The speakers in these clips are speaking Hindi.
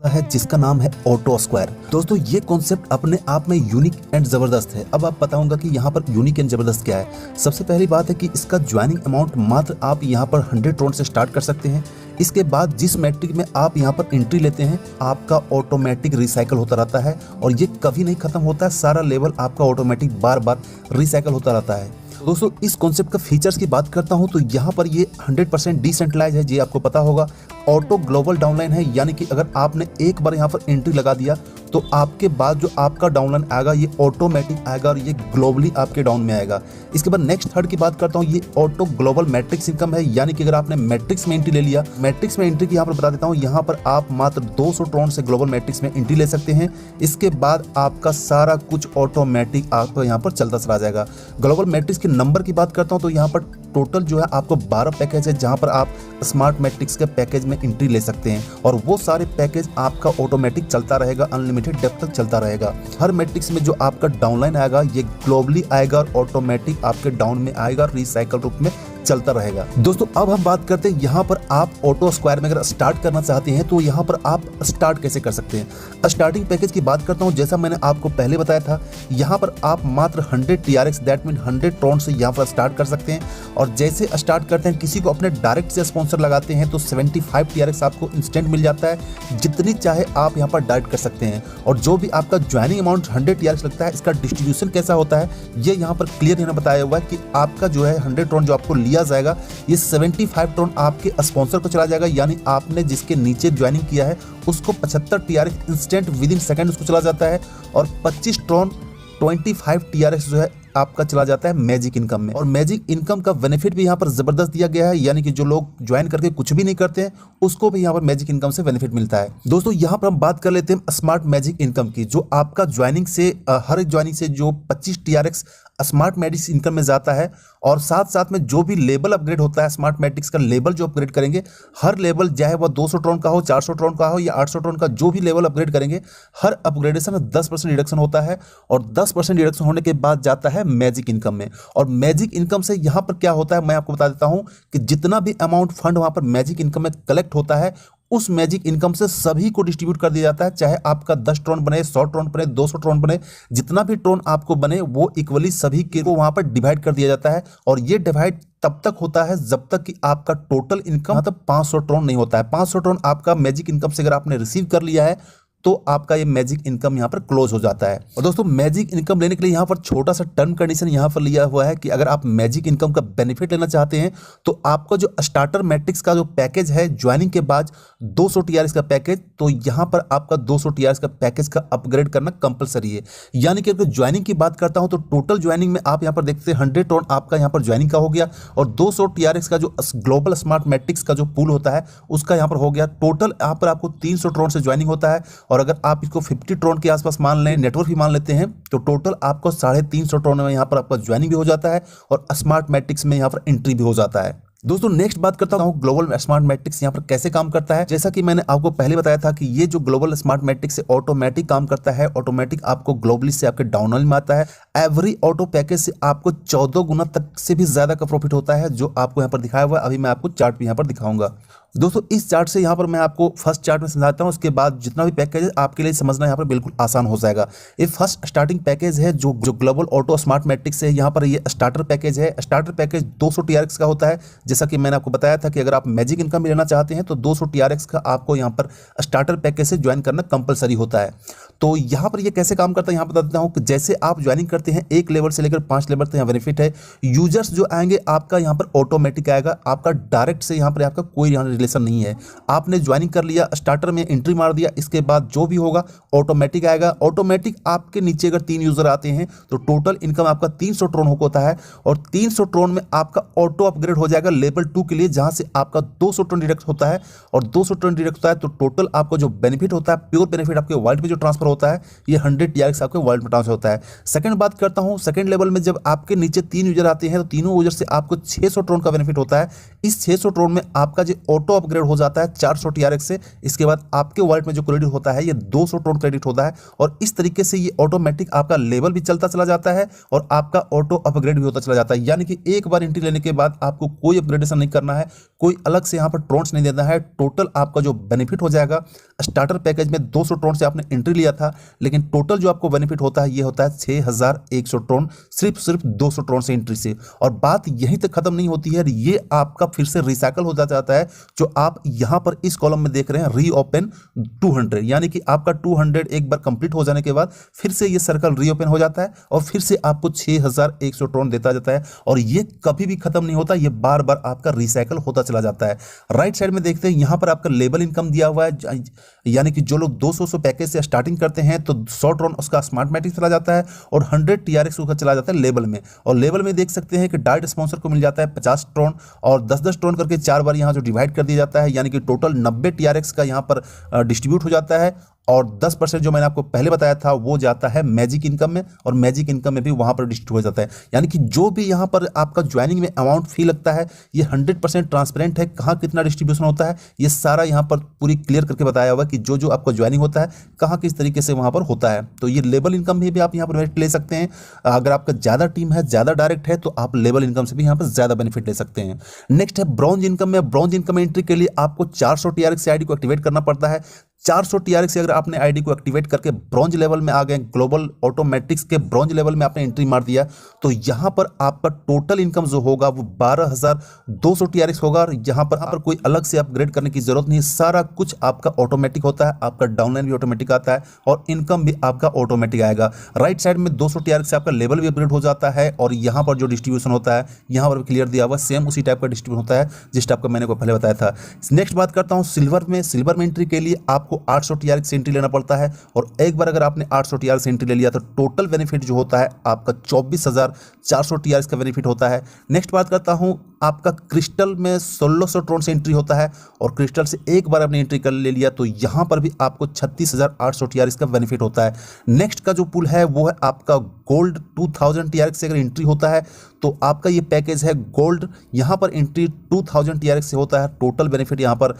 है जिसका नाम है ऑटो स्क्वायर। दोस्तों ये कॉन्सेप्ट अपने आप में यूनिक एंड जबरदस्त है। अब आप बताऊंगा कि यहाँ पर यूनिक एंड जबरदस्त क्या है। सबसे पहली बात है कि इसका ज्वाइनिंग अमाउंट मात्र आप यहाँ पर 100 रॉन्ड से स्टार्ट कर सकते हैं। इसके बाद जिस मैट्रिक में आप यहाँ पर एंट्री लेते हैं आपका ऑटोमेटिक रिसाइकल होता रहता है और ये कभी नहीं खत्म होता है। सारा लेवल आपका ऑटोमेटिक बार बार रिसाइकल होता रहता है। दोस्तों इस कॉन्सेप्ट का फीचर्स की बात करता हूं तो यहाँ पर ये 100% डिसेंट्रलाइज है। ये आपको पता होगा ऑटो ग्लोबल डाउनलाइन है, यानी कि अगर आपने एक बार यहाँ पर एंट्री लगा दिया तो आपके बाद जो आपका डाउनलाइन आएगा ये ऑटोमेटिक आएगा और ये ग्लोबली आपके डाउन में आएगा। इसके बाद नेक्स्ट थर्ड की बात करता हूँ, ये ऑटो ग्लोबल मैट्रिक्स इनकम है, यानी कि अगर आपने मैट्रिक्स में एंट्री ले लिया, मैट्रिक्स में एंट्री की यहाँ पर बता देता हूँ, यहाँ पर आप मात्र 200 ट्रॉन से ग्लोबल मैट्रिक्स में एंट्री ले सकते हैं। इसके बाद आपका सारा कुछ ऑटोमेटिक आपको यहाँ पर चलता चला जाएगा। ग्लोबल मैट्रिक्स के नंबर की बात करता हूँ तो यहाँ पर टोटल जो है आपको 12 पैकेज है जहां पर आप स्मार्ट मैट्रिक्स के पैकेज में एंट्री ले सकते हैं और वो सारे पैकेज आपका ऑटोमेटिक चलता रहेगा, अनलिमिटेड डेप्थ तक चलता रहेगा। हर मैट्रिक्स में जो आपका डाउनलाइन आएगा ये ग्लोबली आएगा और ऑटोमेटिक आपके डाउन में आएगा, रिसाइकल रूप में चलता रहेगा। दोस्तों अब हम बात करते हैं यहाँ पर आप ऑटो स्क्वायर में अगर स्टार्ट करना चाहते हैं तो यहाँ पर आप स्टार्ट कैसे कर सकते हैं। स्टार्टिंग पैकेज की बात करता हूँ, जैसा मैंने आपको पहले बताया था, यहाँ पर आप मात्र 100 TRX दैट मीन 100 ट्रॉन से यहाँ पर स्टार्ट कर सकते हैं और जैसे स्टार्ट करते हैं किसी को अपने डायरेक्ट से स्पॉन्सर लगाते हैं तो 75 TRX आपको इंस्टेंट मिल जाता है। जितनी चाहे आप यहाँ पर डायरेक्ट कर सकते हैं और जो भी आपका ज्वाइनिंग अमाउंट 100 TRX लगता है इसका डिस्ट्रीब्यूशन कैसा होता है ये यहाँ पर क्लियर यहाँ बताया हुआ है कि आपका जो है 100 ट्रॉन जो आपको लिया जाएगा ये 75 ट्रॉन आपके स्पॉन्सर को चला जाएगा, यानी आपने जिसके नीचे ज्वाइनिंग किया है उसको 75 TRX instant with in second उसको चला जाता है और 25 ट्रॉन 25 TRX जो है आपका चला जाता है मैजिक इनकम में। और मैजिक इनकम का बेनिफिट भी यहाँ पर जबरदस्त दिया गया है, यानी कि जो लोग ज्वाइन करके कुछ भी नहीं करते हैं उसको भी यहाँ पर मैजिक इनकम से बेनिफिट मिलता है। दोस्तों यहाँ पर हम बात कर लेते हैं स्मार्ट मैजिक इनकम की, जो आपका ज्वाइनिंग से हर एक ज्वाइनिंग से जो 25 TRX स्मार्ट मैट्रिक्स इनकम में जाता है और साथ साथ में जो भी लेवल अपग्रेड होता है स्मार्ट मैट्रिक्स का लेवल जो अपग्रेड करेंगे, हर लेवल चाहे वह 200 ट्रॉन का हो, 400 ट्रॉन का हो या 800 ट्रॉन का, जो भी लेवल अपग्रेड करेंगे हर अपग्रेडेशन में 10% रिडक्शन होता है और 10% रिडक्शन होने के बाद जाता है मैजिक इनकम में। और मैजिक इनकम से यहाँ पर क्या होता है मैं आपको बता देता हूँ कि जितना भी अमाउंट फंड वहाँ पर मैजिक इनकम में कलेक्ट होता है उस मैजिक इनकम से सभी को डिस्ट्रीब्यूट कर दिया जाता है, चाहे आपका 10 ट्रॉन बने, 100 ट्रॉन बने, 200 ट्रॉन बने, जितना भी ट्रॉन आपको बने वो इक्वली सभी को वहां पर डिवाइड कर दिया जाता है। और ये डिवाइड तब तक होता है जब तक कि आपका टोटल इनकम मतलब 500 ट्रॉन नहीं होता है। 500 ट्रॉन आपका मैजिक इनकम से अगर आपने रिसीव कर लिया है तो आपका ये मैजिक इनकम यहाँ पर क्लोज हो जाता है। और दोस्तों मैजिक इनकम लेने के लिए यहाँ पर छोटा सा टर्म कंडीशन यहाँ पर लिया हुआ है कि अगर आप मैजिक इनकम का बेनिफिट लेना चाहते हैं तो आपका जो स्टार्टर मैट्रिक्स का जो पैकेज है ज्वाइनिंग के बाद 200 TRX का पैकेज, तो यहाँ पर आपका 200 TRX का पैकेज का अपग्रेड करना कंपलसरी है। यानी कि अगर ज्वाइनिंग की बात करता हूँ तो टोटल ज्वाइनिंग में आप यहाँ पर देखते हैं 100 ट्रॉन आपका यहाँ पर ज्वाइनिंग का हो गया और 200 TRX का जो ग्लोबल स्मार्ट मैट्रिक्स का जो पूल होता है उसका यहाँ पर हो गया। टोटल यहाँ पर आपको 300 ट्रॉन से ज्वाइनिंग होता है और अगर आप इसको 50 ट्रॉन के आसपास मान लें, नेटवर्क भी मान लेते हैं, तो टोटल आपको 350 ट्रॉन में यहाँ पर आपका ज्वाइनिंग भी हो जाता है और स्मार्ट मैट्रिक्स में यहाँ पर एंट्री भी हो जाता है। दोस्तों नेक्स्ट बात करता हूँ ग्लोबल स्मार्ट मैट्रिक्स यहाँ पर कैसे काम करता है। जैसा कि मैंने आपको पहले बताया था कि ये जो ग्लोबल स्मार्ट मैट्रिक्स से ऑटोमेटिक काम करता है, ऑटोमेटिक आपको ग्लोबली से आपके डाउनलाइन में आता है। एवरी ऑटो पैकेज से आपको 14 गुना तक से भी ज्यादा का प्रॉफिट होता है, जो आपको यहाँ पर दिखाया हुआ है। अभी मैं आपको चार्ट भी यहाँ पर दिखाऊंगा। दोस्तों इस चार्ट से यहाँ पर मैं आपको फर्स्ट चार्ट में समझाता हूँ, उसके बाद जितना भी पैकेज है आपके लिए समझना यहाँ पर बिल्कुल आसान हो जाएगा। ये फर्स्ट स्टार्टिंग पैकेज है जो ग्लोबल ऑटो स्मार्ट मैट्रिक्स है। यहाँ पर ये स्टार्टर पैकेज है। स्टार्टर पैकेज 200 TRX का होता है। जैसा कि मैंने आपको बताया था कि अगर आप मैजिक इनकम लेना चाहते हैं तो 200 TRX का आपको यहाँ पर स्टार्टर पैकेज से ज्वाइन करना कंपलसरी होता है। तो यहाँ पर ये कैसे काम करता है यहाँ बता देता हूँ कि जैसे आप ज्वाइनिंग करते हैं 1 लेवल से लेकर 5 लेवल तक यहाँ बेनिफिट है। यूजर्स जो आएंगे आपका यहाँ पर ऑटोमेटिक आएगा, आपका डायरेक्ट से यहाँ पर आपका कोई यहाँ रिलेशन नहीं है। आपने ज्वाइनिंग कर लिया, स्टार्टर में एंट्री मार दिया, इसके बाद जो भी होगा ऑटोमेटिक आएगा। ऑटोमेटिक आपके नीचे अगर 3 यूजर आते हैं तो टोटल इनकम आपका 300 ट्रॉन होता है और 300 ट्रॉन में आपका ऑटो अपग्रेड हो जाएगा लेवल 2 के लिए, जहां से आपका 200 ट्रॉन डिडक्ट होता है और 200 ट्रॉन डिडक्ट होता है तो टोटल आपको जो बेनिफिट होता है, प्योर बेनिफिट आपके वॉलेट में जो ट्रांसफर होता है ये 100 TRX आपके वॉलेट में ट्रांसफर होता है। सेकंड बात करता हूं, सेकंड लेवल में जब आपके नीचे 3 यूजर आते हैं तो तीनों यूजर से आपको 600 ट्रॉन का बेनिफिट होता है। इस 600 ट्रॉन में आपका जो ऑटो अपग्रेड हो जाता है 400 TRX से। इसके बाद आपके वॉलेट में जो क्रेडिट होता है ये 200 ट्रोन क्रेडिट होता है और इस तरीके से ये ऑटोमेटिक आपका लेवल भी चलता चला जाता है और आपका ऑटो अपग्रेड भी होता चला जाता है। यानी कि एक बार एंट्री लेने के बाद आपको कोई अपग्रेडेशन नहीं करना है, कोई अलग से यहाँ पर ट्रोन्स नहीं देना है। टोटल आपका जो बेनिफिट हो जाएगा, स्टार्टर पैकेज में 200 ट्रोन से आपने एंट्री लिया था, लेकिन टोटल जो आपको बेनिफिट होता है ये होता है 6100 ट्रोन, सिर्फ 200 ट्रोन से एंट्री से। और बात यहीं तक खत्म नहीं होती है, ये आपका फिर से रिसाइकल हो जाता है। जो आप यहाँ पर इस कॉलम में देख रहे हैं रीओपन 200, यानी कि आपका 200 एक बार कंप्लीट हो जाने के बाद फिर से ये सर्कल रीओपन हो जाता है और फिर से आपको 6100 ट्रोन देता जाता है और ये कभी भी खत्म नहीं होता, ये बार बार आपका रिसाइकल होता चला जाता है। राइट साइड में देखते हैं यहाँ पर आपका लेवल इनकम दिया हुआ है, यानी कि जो लोग 200 पैकेज से स्टार्टिंग करते हैं तो 100 ट्रोन उसका स्मार्ट मैटिक चला जाता है और 100 TRX उसका चला जाता है लेवल में। और लेवल में देख सकते हैं कि डाइट स्पॉन्सर को मिल जाता है 50 ट्रोन और 10-10 ट्रोन करके 4 बार यहाँ जो डिवाइड कर दिया जाता है, यानी कि टोटल 90 TRX का यहाँ पर डिस्ट्रीब्यूट हो जाता है और 10% जो मैंने आपको पहले बताया था वो जाता है मैजिक इनकम में और मैजिक इनकम में भी वहाँ पर डिस्ट्रीब्यूट हो जाता है। यानी कि जो भी यहाँ पर आपका ज्वाइनिंग में अमाउंट फी लगता है ये 100% ट्रांसपेरेंट है, कहाँ कितना डिस्ट्रीब्यूशन होता है ये सारा यहाँ पर पूरी क्लियर करके बताया हुआ है कि जो आपका ज्वाइनिंग होता है कहाँ किस तरीके से वहाँ पर होता है। तो ये लेवल इनकम में भी आप यहाँ पर बेनिफिट ले सकते हैं। अगर आपका ज़्यादा टीम है, ज़्यादा डायरेक्ट है तो आप लेवल इनकम से भी यहाँ पर ज़्यादा बेनिफिट ले सकते हैं। नेक्स्ट है ब्रॉन्ज इनकम में। ब्रॉन्ज इनकम एंट्री के लिए आपको 400 TRX से आईडी को एक्टिवेट करना पड़ता है। 400 TRX से अगर आपने आईडी को एक्टिवेट करके ब्रॉन्ज लेवल में आ गए, ग्लोबल ऑटोमेटिक्स के ब्रॉन्ज लेवल में आपने एंट्री मार दिया, तो यहाँ पर आपका टोटल इनकम जो होगा वो 12200 TRX होगा। और यहाँ पर कोई अलग से अपग्रेड करने की जरूरत नहीं है, सारा कुछ आपका ऑटोमेटिक होता है, आपका डाउनलाइन भी ऑटोमेटिक आता है और इनकम भी आपका ऑटोमेटिक आएगा। राइट साइड में 200 TRX से आपका लेवल भी अपग्रेड हो जाता है और यहाँ पर जो डिस्ट्रीब्यूशन होता है यहाँ पर क्लियर दिया हुआ सेम उसी टाइप का डिस्ट्रीब्यूशन होता है जिस टाइप का मैंने को पहले बताया था। नेक्स्ट बात करता हूँ सिल्वर में। सिल्वर में एंट्री के लिए आपको 800 TRX से एंट्री लेना पड़ता है और एक बार अगर आपने 800 TRX से एंट्री ले लिया तो टोटल बेनिफिट जो होता है आपका 24400 TRX का बेनिफिट होता है। नेक्स्ट बात करता हूं आपका क्रिस्टल में 1600 ट्रोन से एंट्री होता है और क्रिस्टल से एक बार आपने एंट्री कर ले लिया तो यहां पर भी आपको 36800 TRX का बेनिफिट होता है। नेक्स्ट का जो पुल है वो है आपका गोल्ड 2000 TRX से अगर एंट्री होता है तो आपका ये पैकेज है गोल्ड, यहाँ पर एंट्री 2000 TRX से होता है। टोटल बेनिफिट यहाँ पर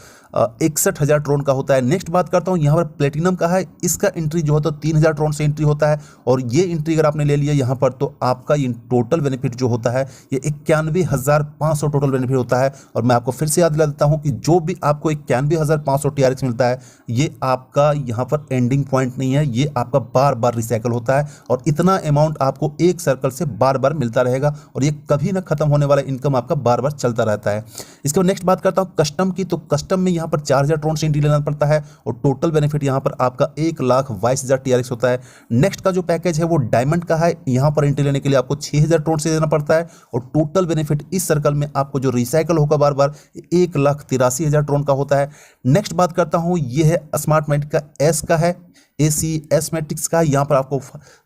61000 ट्रोन का होता है। नेक्स्ट बात करता हूँ यहाँ पर प्लेटिनम का है, इसका एंट्री जो होता है 3000 ट्रोन से एंट्री होता है और ये एंट्री अगर आपने ले लिया यहाँ पर तो आपका ये टोटल बेनिफिट जो होता है ये 91500 टोटल बेनिफिट होता है। और मैं आपको फिर से याद दिला देता हूँ कि जो भी आपको 91500 TRX मिलता है ये आपका यहाँ पर एंडिंग पॉइंट नहीं है, ये आपका बार बार रिसाइकल होता है और इतना अमाउंट आपको एक सर्कल से बार बार मिलता रहेगा और ये कभी ना खत्म होने वाला इनकम आपका बार बार चलता रहता है। इसके बाद नेक्स्ट बात करता हूँ कस्टम की। तो कस्टम में यहाँ पर 4000 ट्रोन से एंट्री लेना पड़ता है और टोटल बेनिफिट यहाँ पर आपका 1,22,000 TRX होता है। नेक्स्ट का जो पैकेज है वो डायमंड का है, यहाँ पर एंट्री लेने के लिए आपको 6000 ट्रोन से देना पड़ता है और टोटल बेनिफिट इस सर्कल में आपको जो रिसाइकल होगा बार बार 1,83,000 ट्रोन का होता है। नेक्स्ट बात करता हूँ ये है स्मार्ट मैटिक का एस का है, AC मैट्रिक्स का, यहाँ पर आपको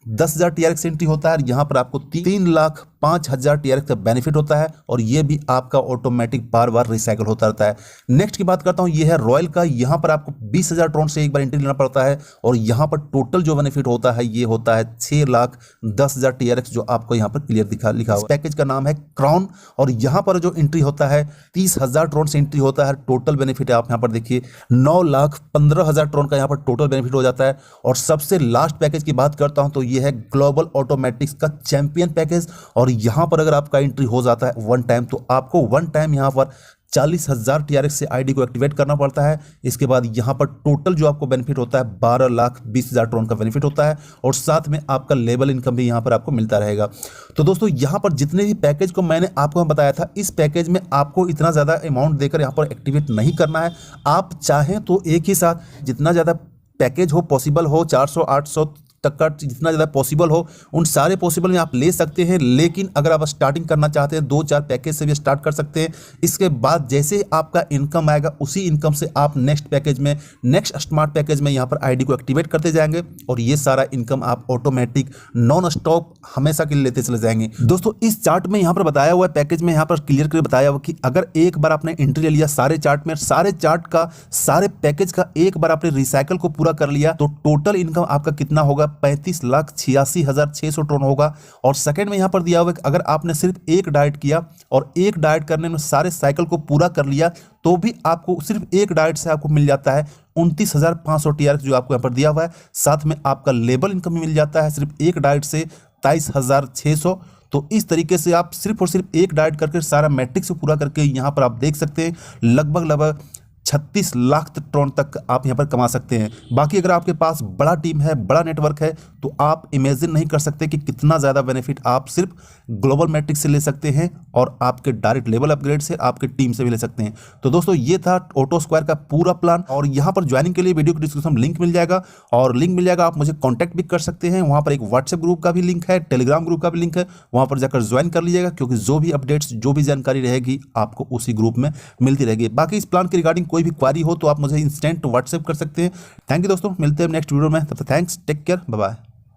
10,000 TRX एंट्री होता है, यहाँ पर आपको 3,05,000 TRX का बेनिफिट होता है और ये भी आपका ऑटोमेटिक बार बार रिसाइकल होता रहता है। नेक्स्ट की बात करता हूँ ये है रॉयल का, यहाँ पर आपको 20,000 ट्रोन से एक बार एंट्री लेना पड़ता है और यहाँ पर टोटल जो बेनिफिट होता है ये होता है 6,10,000 TRX जो आपको यहाँ पर क्लियर लिखा हुआ है। पैकेज का नाम है क्राउन और यहाँ पर जो एंट्री होता है 30,000 ट्रोन से एंट्री होता है। टोटल बेनिफिट आप यहाँ पर देखिए 9,15,000 ट्रोन का यहाँ पर टोटल बेनिफिट हो जाता है। और सबसे लास्ट पैकेज की बात करता हूं तो ये है ग्लोबल ऑटोमेटिक्स का चैंपियन पैकेज और यहां पर अगर आपका एंट्री हो जाता है वन टाइम तो आपको वन टाइम यहां पर 40,000 TRX से आईडी को एक्टिवेट करना पड़ता है। इसके बाद यहाँ पर टोटल जो आपको बेनिफिट होता है 12,20,000 ट्रोन का बेनिफिट होता है और साथ में आपका लेवल इनकम भी यहाँ पर आपको मिलता रहेगा। तो दोस्तों यहाँ पर जितने भी पैकेज को मैंने आपको बताया था इस पैकेज में आपको इतना ज़्यादा अमाउंट देकर यहाँ पर एक्टिवेट नहीं करना है। आप चाहें तो एक ही साथ जितना ज़्यादा पैकेज हो पॉसिबल हो 400 800 तक का जितना ज़्यादा पॉसिबल हो उन सारे पॉसिबल में आप ले सकते हैं, लेकिन अगर आप स्टार्टिंग करना चाहते हैं 2-4 पैकेज से भी स्टार्ट कर सकते हैं। इसके बाद जैसे आपका इनकम आएगा उसी इनकम से आप नेक्स्ट पैकेज में नेक्स्ट स्मार्ट पैकेज में यहाँ पर आईडी को एक्टिवेट करते जाएंगे और ये सारा इनकम आप ऑटोमेटिक नॉन स्टॉप हमेशा के लिए लेते चले जाएंगे। दोस्तों इस चार्ट में यहाँ पर बताया हुआ है पैकेज में यहाँ पर क्लियर करके बताया हुआ कि अगर एक बार आपने एंट्री ले लिया सारे चार्ट में, सारे चार्ट का सारे पैकेज का एक बार आपने रिसाइकल को पूरा कर लिया तो टोटल इनकम आपका कितना होगा 35,86,600 टोन होगा। और सेकंड में यहाँ पर दिया हुआ है कि अगर आपने सिर्फ एक डाइट किया और एक डाइट करने में सारे साइकिल को पूरा कर लिया तो भी आपको सिर्फ एक डाइट से आपको मिल जाता है 29,500 TRX जो आपको यहाँ पर दिया हुआ है। साथ में आपका लेबल इनकम मिल जाता है सिर्फ एक डाइट से 23,600। तो इस तरीके से आप सिर्फ और सिर्फ एक डाइट करके सारा मैट्रिक्स पूरा करके यहाँ पर आप देख सकते हैं लगभग 36 लाख टोन तक आप यहाँ पर कमा सकते हैं। बाकी अगर आपके पास बड़ा टीम है, बड़ा नेटवर्क है, तो आप इमेजिन नहीं कर सकते कि कितना ज़्यादा बेनिफिट आप सिर्फ ग्लोबल मैट्रिक्स से ले सकते हैं और आपके डायरेक्ट लेवल अपग्रेड से आपके टीम से भी ले सकते हैं। तो दोस्तों ये था ऑटो स्क्वायर का पूरा प्लान। और यहाँ पर ज्वाइनिंग के लिए वीडियो के डिस्क्रिप्शन में लिंक मिल जाएगा और लिंक मिल जाएगा, आप मुझे कॉन्टैक्ट भी कर सकते हैं। वहाँ पर एक व्हाट्सएप ग्रुप का भी लिंक है, टेलीग्राम ग्रुप का भी लिंक है, वहाँ पर जाकर ज्वाइन कर लीजिएगा क्योंकि जो भी अपडेट्स जो भी जानकारी रहेगी आपको उसी ग्रुप में मिलती रहेगी। बाकी इस प्लान के रिगार्डिंग कोई भी क्वारी हो तो आप मुझे इंस्टेंट व्हाट्सएप कर सकते हैं। थैंक यू दोस्तों, मिलते हैं नेक्स्ट वीडियो में, तब तक thanks, take care, bye bye.